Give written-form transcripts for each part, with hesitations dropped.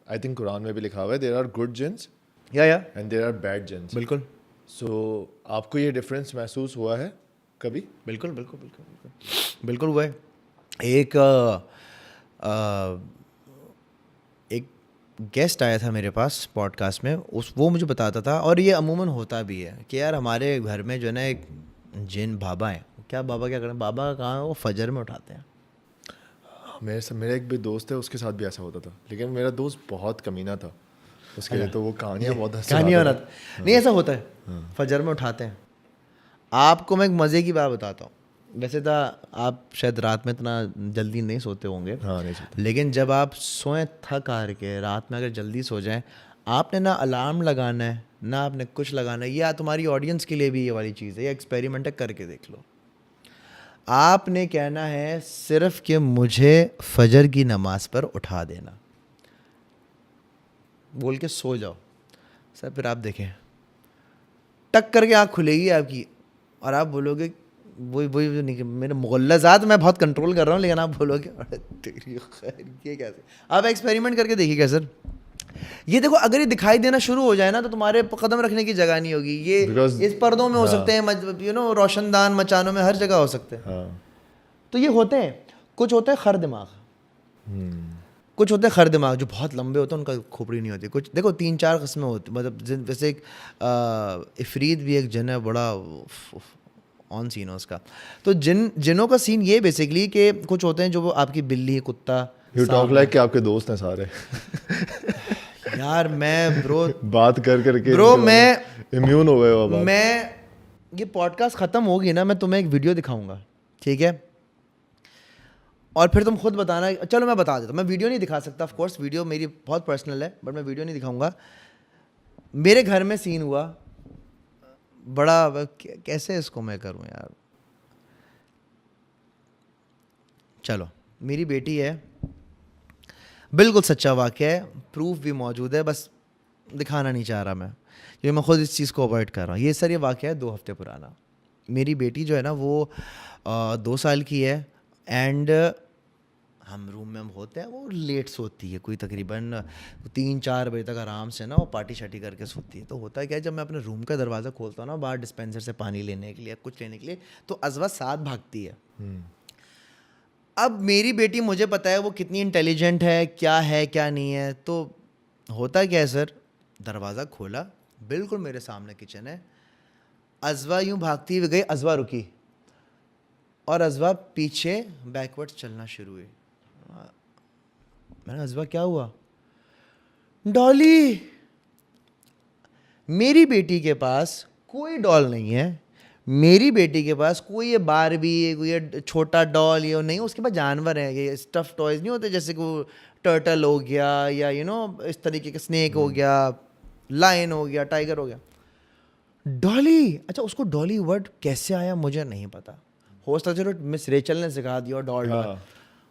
I think Quran में भी लिखा हुआ है देयर आर गुड जिन्स या and there are bad genes. बिल्कुल सो आपको ये डिफरेंस महसूस हुआ है कभी? बिल्कुल बिल्कुल बिल्कुल बिल्कुल बिल्कुल हुआ है. एक एक गेस्ट आया था मेरे पास पॉडकास्ट में, वो मुझे बताता था, और ये अमूमन होता भी है कि यार हमारे घर में जो है ना एक जिन बाबा हैं. क्या बाबा क्या करें, बाबा कहाँ है, वो फजर में उठाते हैं. मेरा एक भी दोस्त है, उसके साथ भी ऐसा होता था, लेकिन मेरा दोस्त बहुत कमीना था उसके लिए, तो वो कहानियाँ बहुत कहानियाँ सुनाता होना नहीं, ऐसा होता है, फजर में उठाते हैं. आपको मैं एक मज़े की बात बताता हूँ. वैसे तो आप शायद रात में इतना जल्दी नहीं सोते होंगे, हाँ, नहीं सोता. लेकिन जब आप सोएं थक हार के, रात में अगर जल्दी सो जाएं, आपने ना अलार्म लगाना है ना आपने कुछ लगाना है. या तुम्हारी ऑडियंस के लिए भी ये वाली चीज़ है, ये एक्सपेरिमेंट है, करके देख लो. आपने कहना है सिर्फ कि मुझे फजर की नमाज पर उठा देना, बोल के सो जाओ. सर फिर आप देखें, टक करके आँख खुलेगी आपकी और आप बोलोगे वही मेरे मुगल्लज़ात मैं बहुत कंट्रोल कर रहा हूँ, लेकिन आप बोलोगे अरे तेरी खैर ये कैसे. आप एक्सपेरिमेंट करके देखिएगा सर. ये देखो, अगर ये दिखाई देना शुरू हो जाए ना तो तुम्हारे कदम रखने की जगह नहीं होगी. ये इस पर्दों में हो सकते हैं, रोशनदान मचानों में, हर जगह हो सकते हैं. हाँ. तो ये होते हैं. कुछ होते हैं खर दिमाग, कुछ होते हैं खर दिमाग जो बहुत लंबे होते हैं, उनका खोपड़ी नहीं होती. कुछ देखो 3-4 किस्में होती, मतलब जैसे एक इफरीत भी एक जिन है, बड़ा ऑन सीन है उसका. तो जिनों का सीन ये बेसिकली कि कुछ होते हैं जो वो आपकी बिल्ली, कुत्ता. यू टॉक लाइक कि आपके दोस्त हैं सारे. यार मैं ब्रो बात कर करके ब्रो मैं इम्यून हो गए हो. अब मैं ये पॉडकास्ट ख़त्म होगी ना, मैं तुम्हें एक वीडियो दिखाऊंगा, ठीक है, और फिर तुम खुद बताना. चलो मैं बता देता हूँ, मैं वीडियो नहीं दिखा सकता ऑफ कोर्स, वीडियो मेरी बहुत पर्सनल है, बट मैं वीडियो नहीं दिखाऊंगा. मेरे घर में सीन हुआ बड़ा, कैसे इसको मैं करूँ यार. चलो, मेरी बेटी है, बिल्कुल सच्चा वाक़या है, प्रूफ भी मौजूद है, बस दिखाना नहीं चाह रहा मैं, क्योंकि मैं खुद इस चीज़ को अवॉइड कर रहा हूँ. ये वाक़या है 2 हफ्ते पुराना. मेरी बेटी जो है ना वो 2 साल की है, एंड हम रूम में हम होते हैं, वो लेट सोती है, कोई तकरीबन 3-4 बजे तक आराम से ना वो पार्टी शार्टी करके सोती है. तो होता है क्या, जब मैं अपने रूम का दरवाज़ा खोलता हूँ ना, बाहर डिस्पेंसर से पानी लेने के लिए, कुछ लेने के लिए, तो अज़वा साथ भागती है. अब मेरी बेटी, मुझे पता है वो कितनी इंटेलिजेंट है क्या नहीं है. तो होता क्या है सर, दरवाज़ा खोला, बिल्कुल मेरे सामने किचन है, अज़वा यूँ भागती हुई गई, अज़वा रुकी, और अज़वा पीछे बैकवर्ड्स चलना शुरू हुई. मैंने, अज़वा क्या हुआ? डॉली. मेरी बेटी के पास कोई डॉल नहीं है, मेरी बेटी के पास कोई ये बारबी, कोई ये छोटा डॉल, ये नहीं, उसके पास जानवर है, ये स्टफ टॉयज नहीं होते, जैसे कि टर्टल हो गया, या इस तरीके के स्नेक हो गया, लायन हो गया, टाइगर हो गया. डॉली. अच्छा, उसको डॉली वर्ड कैसे आया मुझे नहीं पता, हो सकता है मिस रेचल ने सिखा दिया डॉल,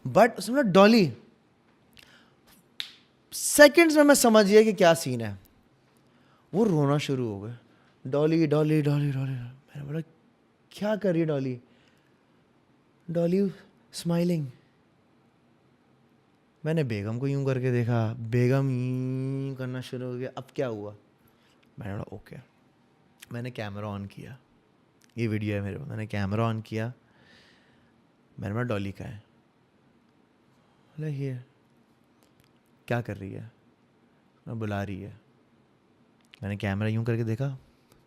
बट उसने डॉली. सेकंड्स में मैं समझ गया कि क्या सीन है. वो रोना शुरू हो गया, डॉली डॉली डॉली डॉली. मैंने बोला क्या कर रही है डॉली? डॉली स्माइलिंग. मैंने बेगम को यूं करके देखा, बेगम यूं करना शुरू हो गया. अब क्या हुआ? मैंने बोला ओके. मैंने कैमरा ऑन किया, ये वीडियो है मेरे पास, मैंने कैमरा ऑन किया. मैंने बोला डॉली का है? बोला ये क्या कर रही है? मैं बुला रही है. मैंने कैमरा यूं करके देखा,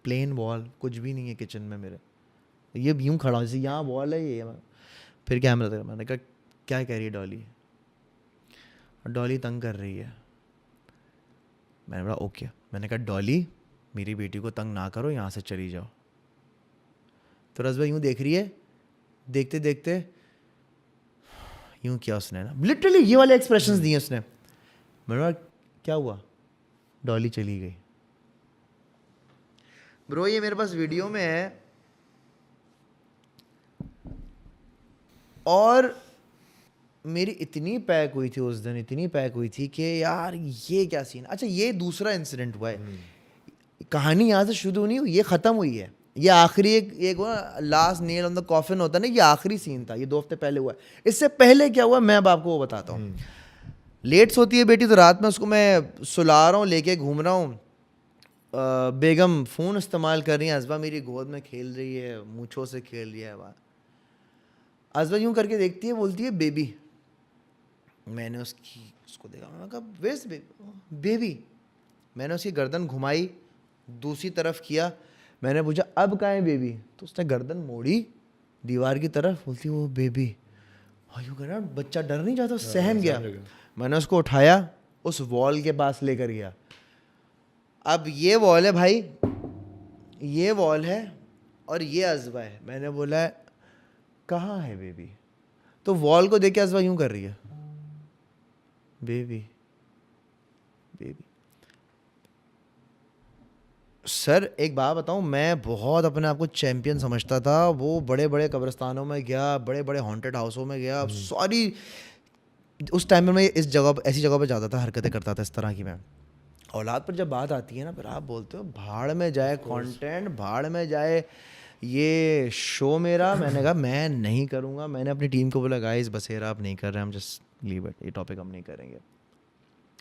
प्लेन वॉल, कुछ भी नहीं है किचन में मेरे, ये यूं खड़ा हूँ जैसे यहाँ वॉल है ये. फिर कैमरा देखा, मैंने कहा क्या कह रही है डॉली? डॉली तंग कर रही है. मैंने बोला ओके. मैंने कहा डॉली, मेरी बेटी को तंग ना करो, यहाँ से चली जाओ. तो रज़वा यूं देख रही है, देखते देखते यूं किया उसने ना, लिटरली ये वाले एक्सप्रेशंस दिए उसने. मैंने बोला क्या हुआ? डॉली चली गई. ब्रो ये मेरे पास वीडियो में है, और मेरी इतनी पैक हुई थी उस दिन, इतनी पैक हुई थी कि यार ये क्या सीन. अच्छा, ये दूसरा इंसिडेंट हुआ है. कहानी यहाँ से शुरू नहीं हुई, ये ख़त्म हुई है. ये आखिरी एक last nail on the coffin होता है ना, ये आखिरी सीन था, ये 2 हफ्ते पहले हुआ है. इससे पहले क्या हुआ मैं अब आपको वो बताता हूँ. लेट सोती है बेटी तो रात में उसको मैं सुला रहा हूँ, लेके घूम रहा हूँ, बेगम फ़ोन इस्तेमाल कर रही है, अज़बा मेरी गोद में खेल रही है, मूँछों से खेल रही है। वाह, अज़बा यूँ करके देखती है, बोलती है बेबी। मैंने उसको देखा, मैंने कहा वेयर्स बेबी। मैंने उसकी गर्दन घुमाई, दूसरी तरफ किया, मैंने पूछा अब कहाँ है बेबी, तो उसने गर्दन मोड़ी दीवार की तरफ, बोलती वो बेबी। यूँ करना, बच्चा डर नहीं जाता, सहम गया। मैंने उसको उठाया, उस वॉल के पास लेकर गया। अब ये वॉल है भाई, ये वॉल है और ये अज़बा है। मैंने बोला कहाँ है बेबी, तो वॉल को देख के अज़बा यूँ कर रही है, बेबी बेबी। सर एक बात बताऊं, मैं बहुत अपने आप को चैंपियन समझता था। वो बड़े बड़े कब्रिस्तानों में गया, बड़े बड़े हॉन्टेड हाउसों में गया, सॉरी उस टाइम में मैं इस जगह ऐसी जगह पे जाता था, हरकतें करता था इस तरह की। मैं औलाद पर जब बात आती है ना, फिर आप बोलते हो भाड़ में जाए कंटेंट, भाड़ में जाए ये शो मेरा। मैंने कहा मैं नहीं करूँगा। मैंने अपनी टीम को बोला गाइस बसेरा आप नहीं कर रहे, हम जस्ट लीव इट, ये टॉपिक हम नहीं करेंगे।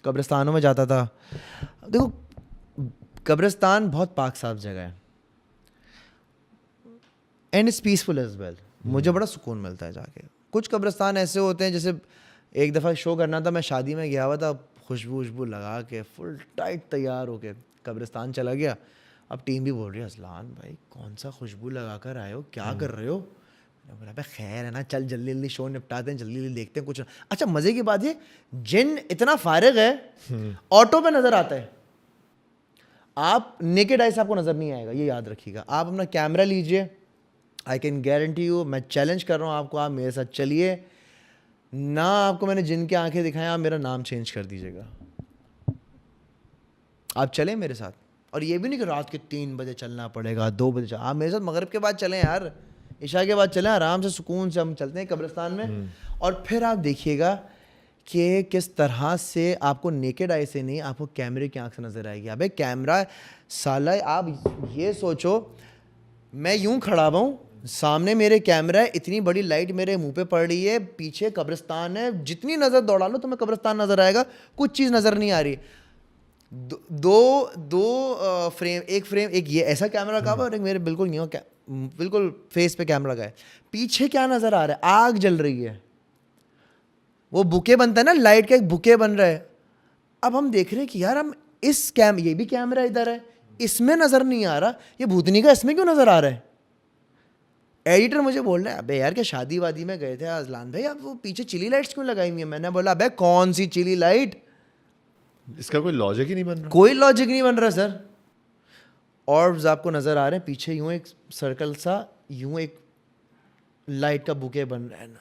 कब्रिस्तानों में जाता था। देखो कब्रिस्तान बहुत पाक साफ जगह है and it's peaceful as well. मुझे बड़ा सुकून मिलता है जाके। कुछ कब्रिस्तान ऐसे होते हैं, जैसे एक दफ़ा शो करना था, मैं शादी में गया हुआ था, खुशबू लगा के फुल टाइट तैयार होके कब्रिस्तान चला गया। अब टीम भी बोल रही है अज़लान भाई कौन सा खुशबू लगा कर आए हो, क्या कर रहे हो। मैंने बोला भाई खैर है ना, चल जल्दी जल्दी शो निपटाते हैं, जल्दी जल्दी देखते हैं कुछ। अच्छा मज़े की बात ये, जिन इतना फारिग है ऑटो पे नज़र आता है, आप नेकेड आई से आपको नज़र नहीं आएगा, ये याद रखिएगा। आप अपना कैमरा लीजिए, आई कैन गारंटी यू, मैं चैलेंज कर रहा हूँ आपको, आप मेरे साथ चलिए ना। आपको मैंने जिन की आंखें दिखाएं, आप मेरा नाम चेंज कर दीजिएगा। आप चलें मेरे साथ, और ये भी नहीं कि रात के 3 बजे चलना पड़ेगा, 2 बजे आप मेरे साथ मगरिब के बाद चलें यार, इशा के बाद चलें, आराम से सुकून से हम चलते हैं कब्रिस्तान में। और फिर आप देखिएगा कि किस तरह से आपको नेकेड आई से नहीं, आपको कैमरे की आंख से नज़र आएगी। अबे कैमरा साला, आप ये सोचो मैं यूं खड़ा हुआ हूँ, सामने मेरे कैमरा है, इतनी बड़ी लाइट मेरे मुंह पे पड़ रही है, पीछे कब्रिस्तान है, जितनी नज़र दौड़ा लो तुम्हें कब्रिस्तान नज़र आएगा, कुछ चीज़ नज़र नहीं आ रही। दो फ्रेम, एक फ्रेम, एक ये ऐसा कैमरा का और एक मेरे बिल्कुल न्यू बिल्कुल फेस पे कैमरा का है। पीछे क्या नज़र आ रहा है, आग जल रही है, वो बुके बनता है ना, लाइट का एक बुके बन रहा है। अब हम देख रहे हैं कि यार हम इस ये भी कैमरा इधर है, इसमें नज़र नहीं आ रहा, ये भूतनी का इसमें क्यों नज़र आ रहा है। एडिटर मुझे बोल रहा है अबे यार क्या शादी वादी में गए थे अज़लान भाई, अब वो पीछे चिली लाइट्स क्यों लगाई हुई है। मैंने बोला अबे कौन सी चिली लाइट, इसका कोई लॉजिक ही नहीं बन रहा। कोई लॉजिक नहीं बन रहा सर। ऑर्ब्स आपको नज़र आ रहे हैं पीछे, यूं एक सर्कल सा, यूं एक लाइट का बुके बन रहा है ना।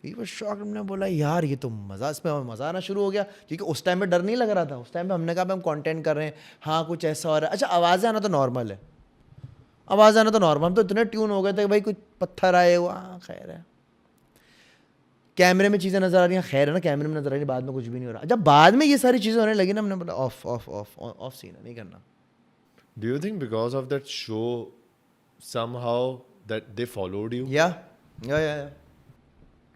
ये वो शॉक, हमने बोला यार ये तो मज़ा, इसमें मज़ा आना शुरू हो गया, क्योंकि उस टाइम पे डर नहीं लग रहा था। उस टाइम पे हमने कहा हम कंटेंट कर रहे हैं, हाँ कुछ ऐसा हो रहा है। अच्छा आवाज़ें आना तो नॉर्मल है, आवाज़ आना तो नॉर्मल, हम तो इतने ट्यून हो गए थे कि भाई कुछ पत्थर आए हुआ, हाँ खैर है। कैमरे में चीज़ें नज़र आ रही हैं, खैर है ना, कैमरे में नज़र आ रही है, बाद में कुछ भी नहीं हो रहा। जब बाद में ये सारी चीज़ें होने लगी ना, हमने बोला off off off off scene है, नहीं करना। Do you think because of that show somehow that they followed you? Yeah.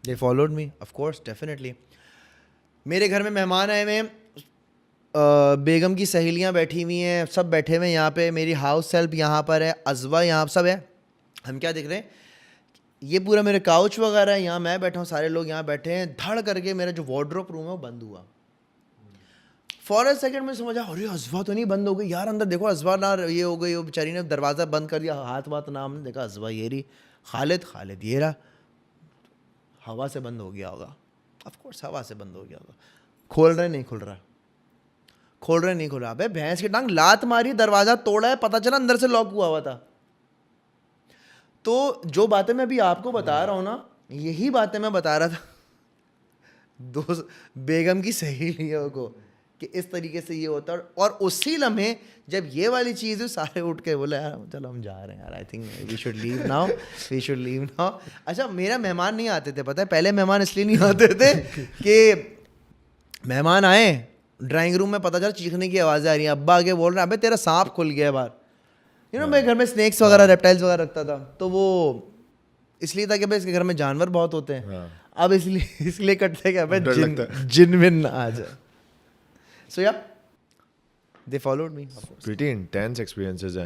They followed me, of course, definitely. मेरे घर में मेहमान आए हुए हैं, बेगम की सहेलियां बैठी हुई हैं, सब बैठे हुए हैं यहाँ पे, मेरी हाउस हेल्प यहाँ पर है, अज़वा यहाँ सब है। हम क्या देख रहे हैं, ये पूरा मेरे काउच वगैरह है, यहाँ मैं बैठा हूँ, सारे लोग यहाँ बैठे हैं। धड़ करके मेरा जो वार्डरोब रूम है वो बंद हुआ। फॉर अ सेकंड में समझा अरे अज़वा तो नहीं बंद हो गई यार, अंदर देखो अज़वा ना ये हो गई, वो बेचारी ने दरवाज़ा बंद कर दिया, हाथ वाथ ना, हमने देखा अज़वा ये रही, खालिद ये रहा। हवा से बंद हो गया होगा, ऑफ कोर्स हवा से बंद हो गया होगा। खोल रहे नहीं खुल रहा, अबे भैंस की टांग, लात मारी, दरवाज़ा तोड़ा है, पता चला अंदर से लॉक हुआ था। तो जो बातें मैं अभी आपको बता रहा हूँ ना, यही बातें मैं बता रहा था दोस्त बेगम की सहेलियों को कि इस तरीके से ये होता है। और उसी लम्हे जब ये वाली चीज़ है, सारे उठ के बोले यार चलो हम जा रहे हैं यार, I think we should leave now. अच्छा मेरा मेहमान नहीं आते थे, पता है पहले मेहमान इसलिए नहीं आते थे कि मेहमान आए, ड्राइंग रूम में पता चला चीखने की आवाज़ें आ रही हैं, अब्बा आगे बोल रहे हैं अबे तेरा सांप खुल गया है बाहर। मैं घर में स्नेक्स वगैरह रेप्टाइल्स वगैरह रखता था, तो वो इसलिए था कि भाई इसके घर में जानवर बहुत होते हैं। अब इसलिए करते क्या मैं डर जिन लगता जिन विन ना आ जाए. So yeah, they followed me. Pretty intense experiences हैं.